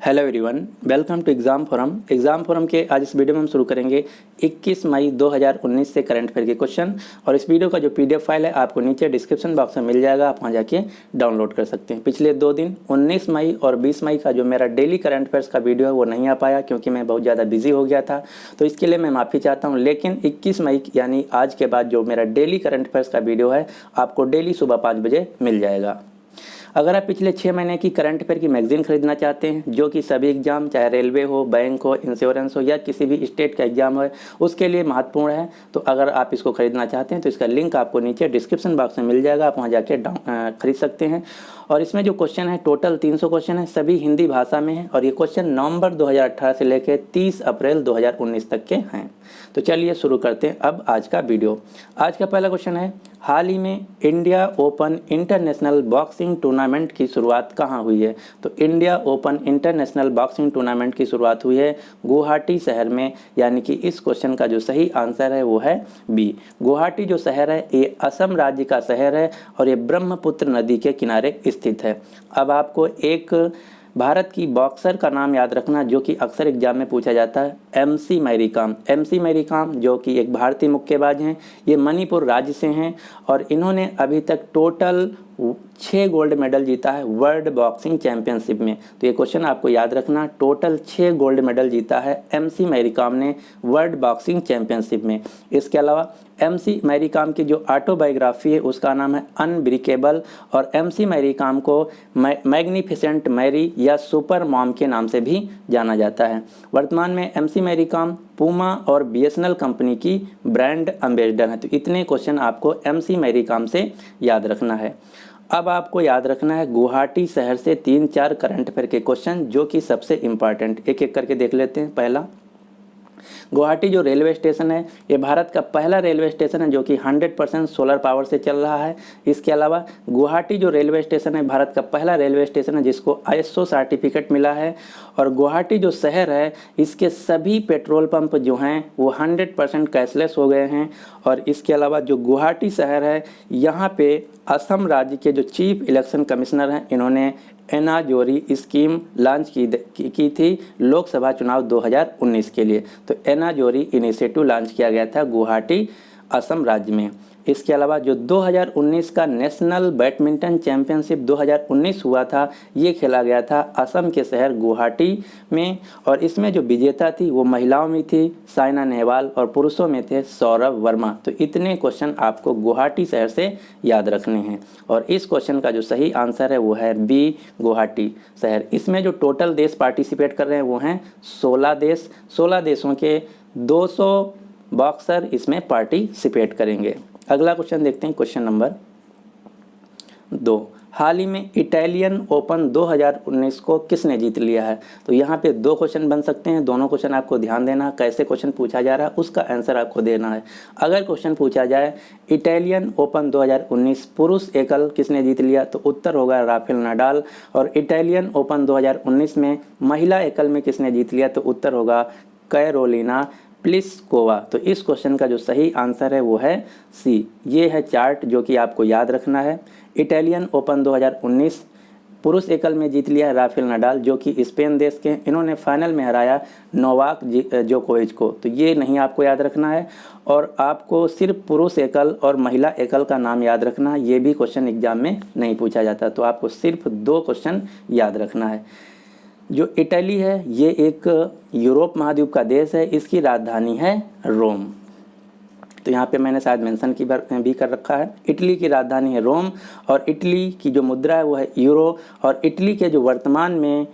Hello everyone, welcome to exam forum के आज इस वीडियो में हम शुरू करेंगे 21 मई 2019 से करंट अफेयर के क्वेश्चन। और इस वीडियो का जो पीडीएफ फाइल है आपको नीचे डिस्क्रिप्शन बॉक्स में मिल जाएगा, आप वहाँ जाके डाउनलोड कर सकते हैं। पिछले 2 दिन 19 मई और 20 मई का जो मेरा डेली करंट अफेयर्स का वीडियो है वो नहीं आ पाया क्योंकि मैं बहुत ज़्यादा बिजी हो गया था, तो इसके लिए मैं माफ़ी चाहता हूँ। लेकिन 21 मई यानी आज के बाद जो मेरा डेली करंट अफेयर्स का वीडियो है आपको डेली सुबह 5 बजे मिल जाएगा। अगर आप पिछले 6 महीने की करंट अफेयर की मैगजीन खरीदना चाहते हैं जो कि सभी एग्जाम चाहे रेलवे हो, बैंक हो, इंश्योरेंस हो या किसी भी स्टेट का एग्जाम हो उसके लिए महत्वपूर्ण है, तो अगर आप इसको खरीदना चाहते हैं तो इसका लिंक आपको नीचे डिस्क्रिप्शन बॉक्स में मिल जाएगा, आप वहाँ जाके खरीद सकते हैं। और इसमें जो क्वेश्चन है टोटल 300 क्वेश्चन है, सभी हिंदी भाषा में है और ये क्वेश्चन नवंबर 2018 से लेकर 30 अप्रैल 2019 तक के हैं। तो चलिए शुरू करते हैं अब आज का वीडियो। आज का पहला क्वेश्चन है, हाल ही में India open international boxing tournament की शुरुआत कहाँ हुई है? तो India open international boxing tournament की शुरुआत हुई है गुवाहाटी शहर में, यानी कि इस क्वेश्चन का जो सही आंसर है वो है बी। गुवाहाटी जो शहर है ये असम राज्य का शहर है और ये ब्रह्मपुत्र नदी के किनारे स्थित है। अब आपको एक भारत की बॉक्सर का नाम याद रखना जो कि अक्सर एग्जाम में पूछा जाता है, एमसी मैरी कॉम। एमसी मैरी कॉम जो कि एक भारतीय मुक्केबाज हैं, ये मणिपुर राज्य से हैं और इन्होंने अभी तक टोटल 6 गोल्ड मेडल जीता है वर्ल्ड बॉक्सिंग चैंपियनशिप में। तो ये क्वेश्चन आपको याद रखना, टोटल 6 गोल्ड मेडल जीता है एमसी मैरी कॉम ने वर्ल्ड बॉक्सिंग चैंपियनशिप में। इसके अलावा एमसी मैरी कॉम की जो ऑटोबायोग्राफी है उसका नाम है अनब्रेकेबल और एमसी मैरी कॉम को मैग्निफिसेंट मैरी या सुपर मॉम के नाम से भी जाना जाता है। वर्तमान में एमसी मैरी कॉम पूमा और बीएसएनएल कंपनी की ब्रांड एम्बेसडर हैं। तो इतने क्वेश्चन आपको एमसी मैरी कॉम से याद रखना है। अब आपको याद रखना है गुवाहाटी शहर से 3-4 करंट अफेयर के क्वेश्चन जो कि सबसे इंपॉर्टेंट, एक एक करके देख लेते हैं। पहला, गुवाहाटी जो रेलवे स्टेशन है ये भारत का पहला रेलवे स्टेशन है जो कि 100% सोलर पावर से चल रहा है। इसके अलावा गुवाहाटी जो रेलवे स्टेशन है भारत का पहला रेलवे स्टेशन है जिसको आईएसओ सर्टिफिकेट मिला है। और गुवाहाटी जो शहर है इसके सभी पेट्रोल पंप जो हैं वो 100% कैशलेस हो गए हैं। और इसके अलावा जो गुवाहाटी शहर है यहाँ पे असम राज्य के जो चीफ इलेक्शन कमिश्नर हैं इन्होंने एनाजोरी स्कीम लॉन्च की थी लोकसभा चुनाव 2019 के लिए। तो एनाजोरी इनिशिएटिव लॉन्च किया गया था गुवाहाटी असम राज्य में। इसके अलावा जो 2019 का नेशनल बैडमिंटन चैंपियनशिप 2019 हुआ था ये खेला गया था असम के शहर गुवाहाटी में और इसमें जो विजेता थी वो महिलाओं में थी साइना नेहवाल और पुरुषों में थे सौरभ वर्मा। तो इतने क्वेश्चन आपको गुवाहाटी शहर से याद रखने हैं और इस क्वेश्चन का जो सही आंसर है वो है बी, गुवाहाटी शहर। इसमें जो टोटल देश पार्टिसिपेट कर रहे हैं वो हैं 16 देश। 16 देशों के 200 बॉक्सर इसमें पार्टिसिपेट करेंगे। अगला क्वेश्चन देखते हैं, क्वेश्चन नंबर 2, हाल ही में इटालियन ओपन 2019 को किसने जीत लिया है? तो यहाँ पे 2 क्वेश्चन बन सकते हैं, दोनों क्वेश्चन आपको ध्यान देना, कैसे क्वेश्चन पूछा जा रहा है उसका आंसर आपको देना है। अगर क्वेश्चन पूछा जाए इटालियन ओपन 2019 पुरुष एकल किसने जीत लिया तो उत्तर होगा राफेल नडाल। और इटालियन ओपन 2019 में महिला एकल में किसने जीत लिया तो उत्तर होगा कैरोलिना प्लिस्कोवा। तो इस क्वेश्चन का जो सही आंसर है वो है सी। ये है चार्ट जो कि आपको याद रखना है। इटालियन ओपन 2019 पुरुष एकल में जीत लिया है राफेल नडाल जो कि स्पेन देश के, इन्होंने फाइनल में हराया नोवाक जोकोविच को। तो ये नहीं आपको याद रखना है और आपको सिर्फ पुरुष एकल और महिला एकल का नाम याद रखना है, ये भी क्वेश्चन एग्जाम में नहीं पूछा जाता। तो आपको सिर्फ 2 क्वेश्चन याद रखना है। जो इटली है ये एक यूरोप महाद्वीप का देश है, इसकी राजधानी है रोम। तो यहाँ पे मैंने शायद मेंशन भी कर रखा है, इटली की राजधानी है रोम और इटली की जो मुद्रा है वो है यूरो। और इटली के जो वर्तमान में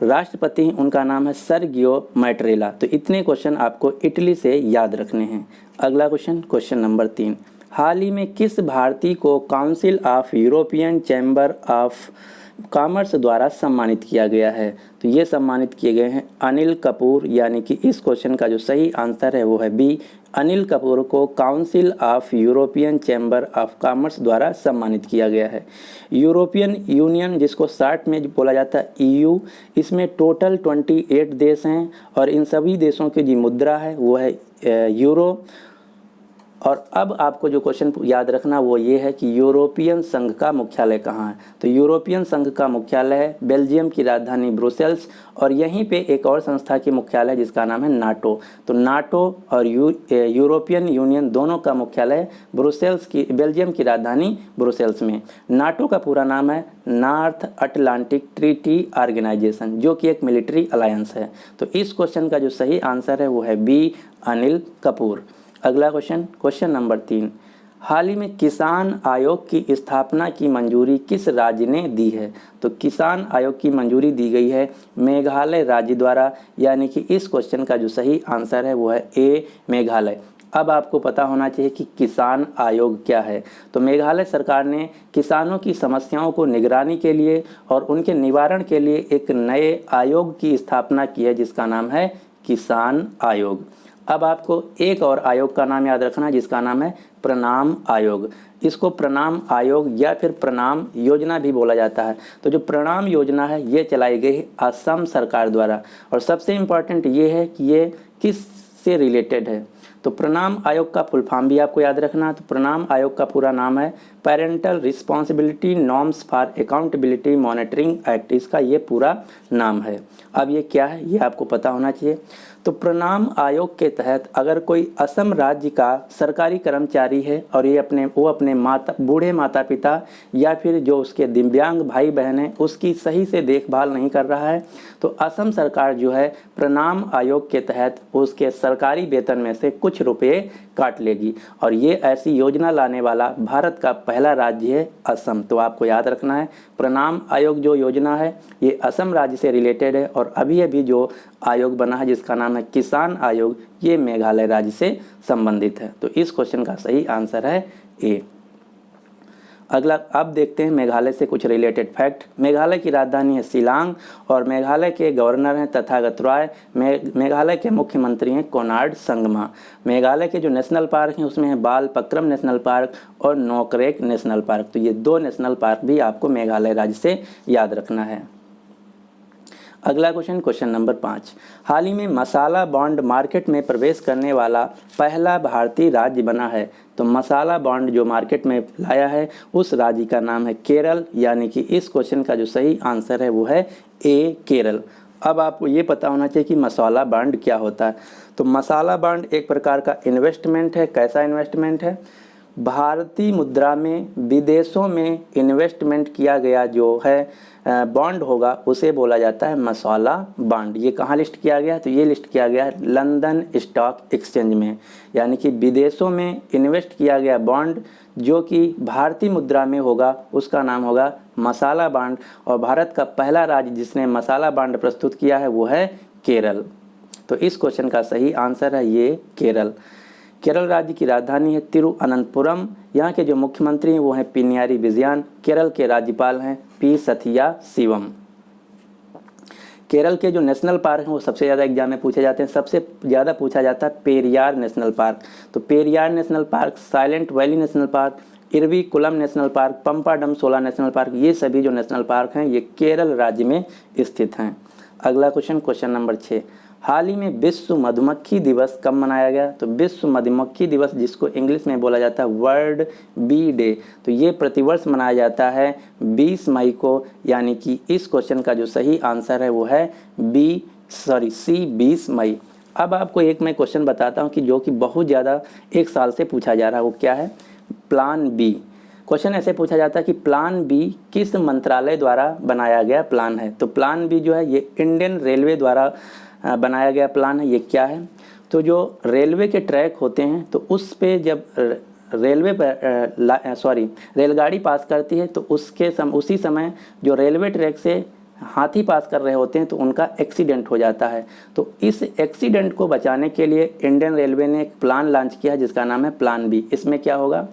राष्ट्रपति हैं उनका नाम है सर्गियो मैट्रेला। तो इतने क्वेश्चन आपको इटली से याद रखने हैं। अगला क्वेश्चन, क्वेश्चन नंबर 3, हाल ही में किस भारतीय को council of European chamber of commerce द्वारा सम्मानित किया गया है? तो ये सम्मानित किए गए हैं अनिल कपूर, यानी कि इस क्वेश्चन का जो सही आंसर है वो है बी। अनिल कपूर को council of European chamber of commerce द्वारा सम्मानित किया गया है। यूरोपियन यूनियन जिसको शॉर्ट में बोला जाता है ईयू, इसमें टोटल 28 देश हैं और इन सभी देशों की जो मुद्रा है वो है यूरो। और अब आपको जो क्वेश्चन याद रखना वो ये है कि यूरोपियन संघ का मुख्यालय कहाँ है। तो यूरोपियन संघ का मुख्यालय है बेल्जियम की राजधानी ब्रुसेल्स, और यहीं पे एक और संस्था की मुख्यालय जिसका नाम है नाटो। तो नाटो और यूरोपियन यूनियन दोनों का मुख्यालय ब्रुसेल्स की बेल्जियम की राजधानी ब्रुसेल्स में। नाटो का पूरा नाम है नॉर्थ अटलांटिक ट्रीटी ऑर्गेनाइजेशन, जो कि एक मिलिट्री अलायंस है। तो इस क्वेश्चन का जो सही आंसर है वो है बी, अनिल कपूर। अगला क्वेश्चन, क्वेश्चन नंबर 3, हाल ही में किसान आयोग की स्थापना की मंजूरी किस राज्य ने दी है। तो किसान आयोग की मंजूरी दी गई है मेघालय राज्य द्वारा, यानी कि इस क्वेश्चन का जो सही आंसर है वो है ए, मेघालय। अब आपको पता होना चाहिए कि किसान आयोग क्या है। तो मेघालय सरकार ने किसानों की समस्याओं को निगरानी के लिए और उनके निवारण के लिए एक नए आयोग की स्थापना की है जिसका नाम है किसान आयोग। अब आपको एक और आयोग का नाम याद रखना है जिसका नाम है प्रणाम आयोग। इसको प्रणाम आयोग या फिर प्रणाम योजना भी बोला जाता है। तो जो प्रणाम योजना है ये चलाई गई है असम सरकार द्वारा, और सबसे इम्पॉर्टेंट ये है कि ये किस से रिलेटेड है। तो प्रणाम आयोग का फुल फॉर्म भी आपको याद रखना है। तो प्रणाम आयोग का पूरा नाम है parental responsibility norms for accountability monitoring act, इसका ये पूरा नाम है। अब ये क्या है ये आपको पता होना चाहिए। तो प्रणाम आयोग के तहत अगर कोई असम राज्य का सरकारी कर्मचारी है और ये अपने बूढ़े माता पिता या फिर जो उसके दिव्यांग भाई बहन हैं उसकी सही से देखभाल नहीं कर रहा है, तो असम सरकार जो है प्रणाम आयोग के तहत उसके सरकारी वेतन में से कुछ रुपए काट लेगी, और ये ऐसी योजना लाने वाला भारत का पहला राज्य है असम। तो आपको याद रखना है प्रणाम आयोग जो योजना है ये असम राज्य से रिलेटेड है, और अभी जो आयोग बना है जिसका नाम है किसान आयोग ये मेघालय राज्य से संबंधित है। तो इस क्वेश्चन का सही आंसर है ए। अगला अब देखते हैं मेघालय से कुछ रिलेटेड फैक्ट। मेघालय की राजधानी है शिलांग, और मेघालय के गवर्नर हैं तथागत रॉय। मेघालय के मुख्यमंत्री हैं कोनार्ड संगमा। मेघालय के जो नेशनल पार्क हैं उसमें है बाल पक्रम नेशनल पार्क और नोकरेक नेशनल पार्क। तो ये दो नेशनल पार्क भी आपको मेघालय राज्य से याद रखना है। अगला क्वेश्चन, क्वेश्चन नंबर 5, हाल ही में मसाला बॉन्ड मार्केट में प्रवेश करने वाला पहला भारतीय राज्य बना है। तो मसाला बॉन्ड जो मार्केट में लाया है उस राज्य का नाम है केरल, यानी कि इस क्वेश्चन का जो सही आंसर है वो है ए, केरल। अब आपको ये पता होना चाहिए कि मसाला बॉन्ड क्या होता है। तो मसाला बॉन्ड एक प्रकार का इन्वेस्टमेंट है। कैसा इन्वेस्टमेंट है? भारतीय मुद्रा में विदेशों में इन्वेस्टमेंट किया गया जो है बॉन्ड होगा उसे बोला जाता है मसाला बॉन्ड। ये कहाँ लिस्ट किया गया? तो ये लिस्ट किया गया है लंदन स्टॉक एक्सचेंज में, यानी कि विदेशों में इन्वेस्ट किया गया बॉन्ड जो कि भारतीय मुद्रा में होगा उसका नाम होगा मसाला बॉन्ड। और भारत का पहला राज्य जिसने मसाला बॉन्ड प्रस्तुत किया है वो है केरल। तो इस क्वेश्चन का सही आंसर है ये केरल। केरल राज्य की राजधानी है तिरुअनंतपुरम। यहाँ के जो मुख्यमंत्री हैं वो हैं पिनियारी विजयन। केरल के राज्यपाल हैं पी सथिया शिवम। केरल के जो नेशनल पार्क हैं वो सबसे ज़्यादा एग्जाम में पूछे जाते हैं। सबसे ज़्यादा पूछा जाता है पेरियार नेशनल पार्क। तो Periyar National Park, Silent Valley National Park, Eravikulam National Park, Pampadum Shola National park, ये सभी जो नेशनल पार्क हैं ये केरल राज्य में स्थित हैं। अगला क्वेश्चन, क्वेश्चन नंबर 6, हाल ही में विश्व मधुमक्खी दिवस कब मनाया गया? तो विश्व मधुमक्खी दिवस जिसको इंग्लिश में बोला जाता है वर्ल्ड बी डे, तो ये प्रतिवर्ष मनाया जाता है 20 मई को, यानी कि इस क्वेश्चन का जो सही आंसर है वो है सी 20 मई। अब आपको एक मैं क्वेश्चन बताता हूँ कि जो कि बहुत ज़्यादा एक साल से पूछा जा रहा है, वो क्या है? Plan B. क्वेश्चन ऐसे पूछा जाता है कि प्लान बी किस मंत्रालय द्वारा बनाया गया प्लान है? तो प्लान बी जो है ये इंडियन रेलवे द्वारा बनाया गया प्लान है। ये क्या है? तो जो रेलवे के ट्रैक होते हैं तो उस पे जब रेलगाड़ी पास करती है तो उसी समय जो रेलवे ट्रैक से हाथी पास कर रहे होते हैं तो उनका एक्सीडेंट हो जाता है। तो इस एक्सीडेंट को बचाने के लिए इंडियन रेलवे ने एक प्लान लॉन्च किया जिसका नाम है प्लान बी। इसमें क्या होगा?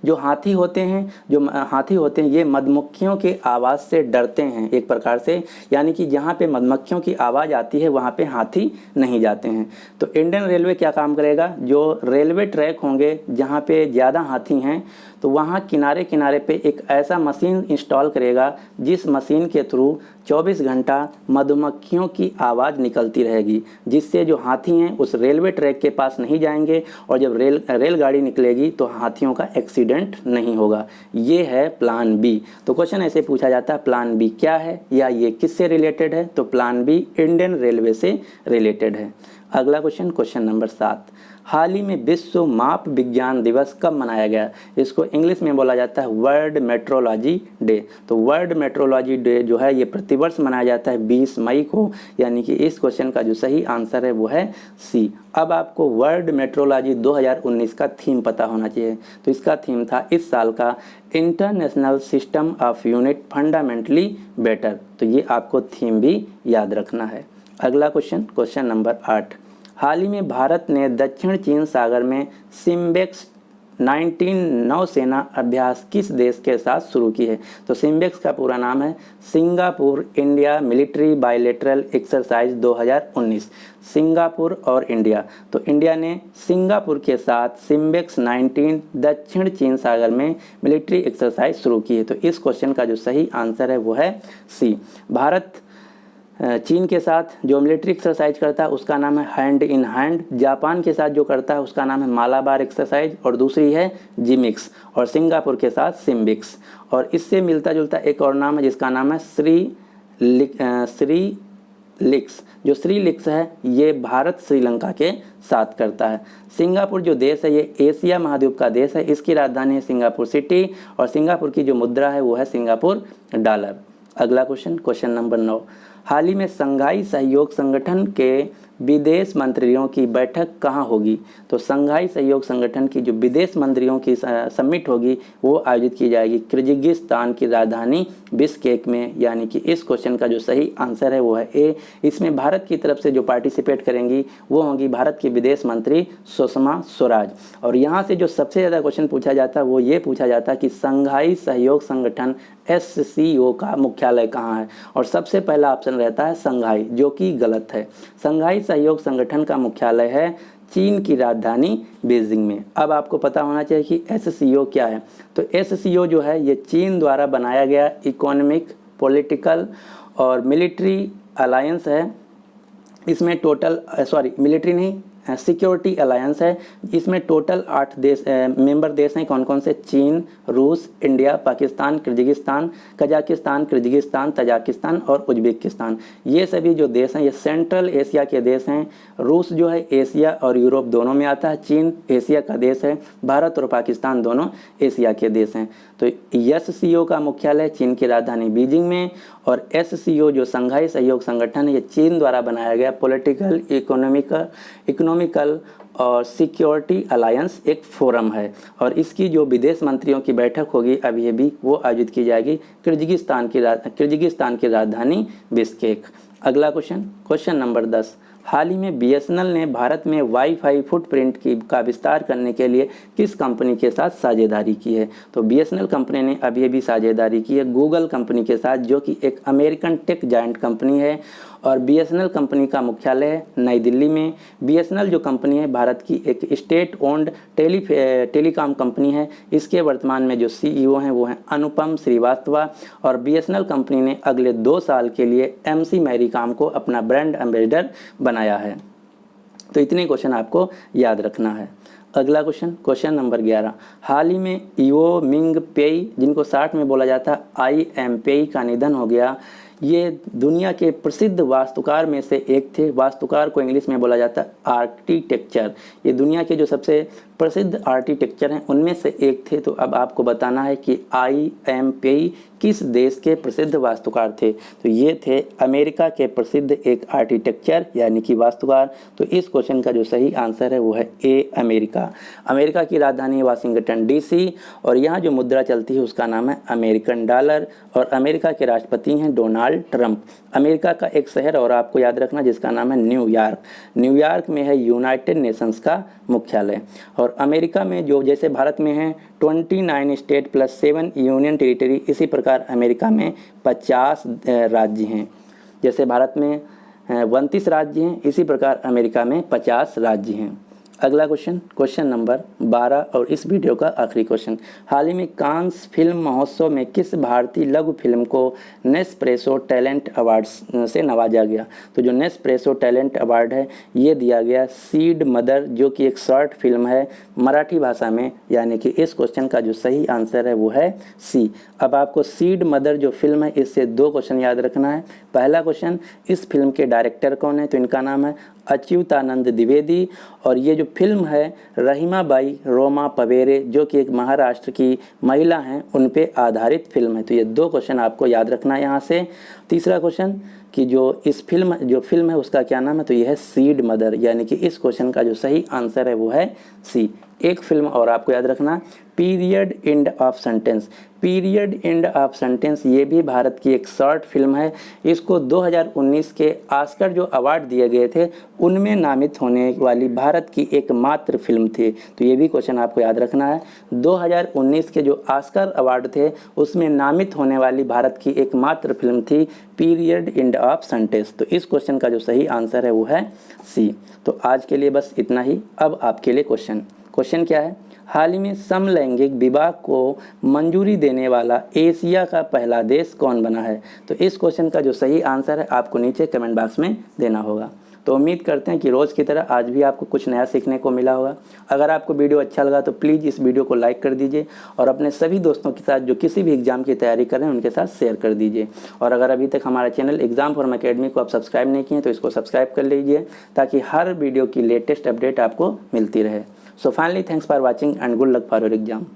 जो हाथी होते हैं ये मधुमक्खियों के आवाज़ से डरते हैं एक प्रकार से, यानी कि जहाँ पे मधुमक्खियों की आवाज़ आती है वहाँ पे हाथी नहीं जाते हैं। तो इंडियन रेलवे क्या काम करेगा? जो रेलवे ट्रैक होंगे जहाँ पे ज़्यादा हाथी हैं तो वहाँ किनारे किनारे पे एक ऐसा मशीन इंस्टॉल करेगा जिस मशीन के थ्रू 24 घंटा मधुमक्खियों की आवाज़ निकलती रहेगी, जिससे जो हाथी हैं उस रेलवे ट्रैक के पास नहीं जाएंगे और जब रेलगाड़ी निकलेगी तो हाथियों का एक्सीडेंट नहीं होगा। ये है प्लान बी। तो क्वेश्चन ऐसे पूछा जाता है प्लान बी क्या है या ये किससे रिलेटेड है, तो प्लान बी इंडियन रेलवे से रिलेटेड है। अगला क्वेश्चन, क्वेश्चन नंबर 7, हाल ही में विश्व माप विज्ञान दिवस कब मनाया गया? इसको इंग्लिश में बोला जाता है वर्ल्ड मेट्रोलॉजी डे। तो वर्ल्ड मेट्रोलॉजी डे जो है ये प्रतिवर्ष मनाया जाता है 20 मई को, यानी कि इस क्वेश्चन का जो सही आंसर है वो है सी। अब आपको वर्ल्ड मेट्रोलॉजी 2019 का थीम पता होना चाहिए। तो इसका थीम था इस साल का international system of unit fundamentally better. तो ये आपको थीम भी याद रखना है। अगला क्वेश्चन, क्वेश्चन नंबर 8, हाल ही में भारत ने दक्षिण चीन सागर में सिम्बेक्स 19 नौसेना अभ्यास किस देश के साथ शुरू की है? तो सिम्बेक्स का पूरा नाम है Singapore India military bilateral exercise 2019। Singapore और इंडिया, तो इंडिया ने सिंगापुर के साथ सिम्बेक्स 19 दक्षिण चीन सागर में मिलिट्री एक्सरसाइज शुरू की है। तो इस क्वेश्चन का जो सही आंसर है वो है सी। भारत चीन के साथ जो मिलिट्री एक्सरसाइज करता है उसका नाम है हैंड इन हैंड। जापान के साथ जो करता है उसका नाम है मालाबार एक्सरसाइज और दूसरी है जिमिक्स, और सिंगापुर के साथ सिम्बिक्स। और इससे मिलता जुलता एक और नाम है जिसका नाम है श्रीलिक्स। जो श्रीलिक्स है ये भारत श्रीलंका के साथ करता है। सिंगापुर जो देश है ये एशिया महाद्वीप का देश है, इसकी राजधानी है सिंगापुर सिटी और सिंगापुर की जो मुद्रा है वो है सिंगापुर डॉलर। अगला क्वेश्चन, क्वेश्चन नंबर 9, हाल ही में संघाई सहयोग संगठन के विदेश मंत्रियों की बैठक कहाँ होगी? तो संघाई सहयोग संगठन की जो विदेश मंत्रियों की समिट होगी वो आयोजित की जाएगी किर्गिस्तान की राजधानी बिश्केक में, यानी कि इस क्वेश्चन का जो सही आंसर है वो है ए। इसमें भारत की तरफ से जो पार्टिसिपेट करेंगी वो होंगी भारत की विदेश मंत्री सुषमा स्वराज। और यहाँ से जो सबसे ज़्यादा क्वेश्चन पूछा जाता है वो ये पूछा जाता है कि संघाई सहयोग संगठन SCO का मुख्यालय कहाँ है, और सबसे पहला ऑप्शन रहता है संघाई, जो कि गलत है। संघाई सहयोग संगठन का मुख्यालय है चीन की राजधानी बीजिंग में। अब आपको पता होना चाहिए कि SCO क्या है। तो SCO जो है ये चीन द्वारा बनाया गया इकोनॉमिक, पॉलिटिकल और मिलिट्री अलायंस है। इसमें टोटल मिलिट्री नहीं, सिक्योरिटी अलायंस है। इसमें टोटल 8 देश मेंबर देश हैं। कौन कौन से? चीन, रूस, India, Pakistan, Kyrgyzstan, Kazakhstan, Kyrgyzstan, Tajikistan और उज्बेकिस्तान। ये सभी जो देश हैं ये सेंट्रल एशिया के देश हैं। रूस जो है एशिया और यूरोप दोनों में आता है। चीन एशिया का देश है। भारत और पाकिस्तान दोनों एशिया के देश हैं। तो SCO का मुख्यालय चीन की राजधानी बीजिंग में, और SCO जो संघाई सहयोग संगठन है ये चीन द्वारा बनाया गया पॉलिटिकल, इकोनॉमिकल और सिक्योरिटी अलायंस एक फोरम है। और इसकी जो विदेश मंत्रियों की बैठक होगी अभी भी वो आयोजित की जाएगी किर्गिस्तान की राजधानी बिश्केक। अगला क्वेश्चन, क्वेश्चन नंबर 10, हाल ही में BSNL ने भारत में वाईफाई फुटप्रिंट का विस्तार करने के लिए किस कंपनी के साथ साझेदारी की है? तो BSNL कंपनी ने अभी साझेदारी की है गूगल कंपनी के साथ, जो कि एक अमेरिकन टेक जायंट कंपनी है। और BSNL कंपनी का मुख्यालय है नई दिल्ली में। BSNL जो कंपनी है भारत की एक स्टेट ओन्ड टेलीकॉम कंपनी है। इसके वर्तमान में जो CEO हैं वो हैं अनुपम श्रीवास्तव। और BSNL कंपनी ने अगले 2 साल के लिए MC मैरी कॉम को अपना ब्रांड एम्बेसडर बनाया है। तो इतने क्वेश्चन आपको याद रखना है। अगला क्वेश्चन, क्वेश्चन नंबर 11, हाल ही में इवो मिंग पेई, जिनको 60 में बोला जाता है IM पेई, का निधन हो गया। ये दुनिया के प्रसिद्ध वास्तुकार में से एक थे। वास्तुकार को इंग्लिश में बोला जाता है आर्किटेक्चर। ये दुनिया के जो सबसे प्रसिद्ध आर्किटेक्चर हैं उनमें से एक थे। तो अब आपको बताना है कि IM पेई किस देश के प्रसिद्ध वास्तुकार थे? तो ये थे अमेरिका के प्रसिद्ध एक आर्किटेक्चर यानी कि वास्तुकार। तो इस क्वेश्चन का जो सही आंसर है वो है ए, अमेरिका। अमेरिका की राजधानी है वाशिंगटन DC, और यहाँ जो मुद्रा चलती है उसका नाम है अमेरिकन डॉलर। और अमेरिका के राष्ट्रपति हैं डोनाल्ड ट्रंप। अमेरिका का एक शहर और आपको याद रखना जिसका नाम है न्यूयॉर्क। न्यूयॉर्क में है यूनाइटेड नेशंस का मुख्यालय। और अमेरिका में जो जैसे भारत में है 29 स्टेट प्लस 7 यूनियन टेरिटरी, इसी प्रकार अमेरिका में 50 राज्य हैं। जैसे भारत में 29 राज्य हैं, इसी प्रकार अमेरिका में 50 राज्य हैं। अगला क्वेश्चन नंबर 12 और इस वीडियो का आखिरी क्वेश्चन। हाल ही में कांस फिल्म महोत्सव में किस भारतीय लघु फिल्म को नेस्प्रेसो टैलेंट अवार्ड्स से नवाजा गया? तो जो नेस्प्रेसो टैलेंट अवार्ड है ये दिया गया सीड मदर, जो कि एक शॉर्ट फिल्म है मराठी भाषा में, यानी कि इस क्वेश्चन का जो सही आंसर है वो है सी। अब आपको सीड मदर जो फिल्म है इससे 2 क्वेश्चन याद रखना है। पहला क्वेश्चन, इस फिल्म के डायरेक्टर कौन है? तो इनका नाम है अच्युतानंद द्विवेदी, और ये जो फिल्म है रहीमाबाई रोमा पवेरे, जो कि एक महाराष्ट्र की महिला हैं, उन पे आधारित फिल्म है। तो ये 2 क्वेश्चन आपको याद रखना है यहाँ से। तीसरा क्वेश्चन कि जो फिल्म है उसका क्या नाम है? तो यह है सीड मदर, यानी कि इस क्वेश्चन का जो सही आंसर है वो है सी। एक फिल्म और आपको याद रखना, period end of sentence. Period end of sentence ये भी भारत की एक शॉर्ट फिल्म है। इसको 2019 के ऑस्कर जो अवार्ड दिए गए थे उनमें नामित होने वाली भारत की एकमात्र फिल्म थी। तो ये भी क्वेश्चन आपको याद रखना है। 2019 के जो ऑस्कर अवार्ड थे उसमें नामित होने वाली भारत की एकमात्र फिल्म थी पीरियड एंड ऑफ सेंटेंस। तो इस क्वेश्चन का जो सही आंसर है वो है सी। तो आज के लिए बस इतना ही। अब आपके लिए क्वेश्चन क्या है? हाल ही में समलैंगिक विवाह को मंजूरी देने वाला एशिया का पहला देश कौन बना है? तो इस क्वेश्चन का जो सही आंसर है आपको नीचे कमेंट बॉक्स में देना होगा। तो उम्मीद करते हैं कि रोज़ की तरह आज भी आपको कुछ नया सीखने को मिला होगा। अगर आपको वीडियो अच्छा लगा तो प्लीज़ इस वीडियो को लाइक कर दीजिए और अपने सभी दोस्तों के साथ जो किसी भी एग्जाम की तैयारी कर रहे हैं उनके साथ शेयर कर दीजिए। और अगर अभी तक हमारा चैनल एग्जाम फॉर्म अकेडमी को आप सब्सक्राइब नहीं किए तो इसको सब्सक्राइब कर लीजिए, ताकि हर वीडियो की लेटेस्ट अपडेट आपको मिलती रहे। So finally, thanks for watching and good luck for your exam.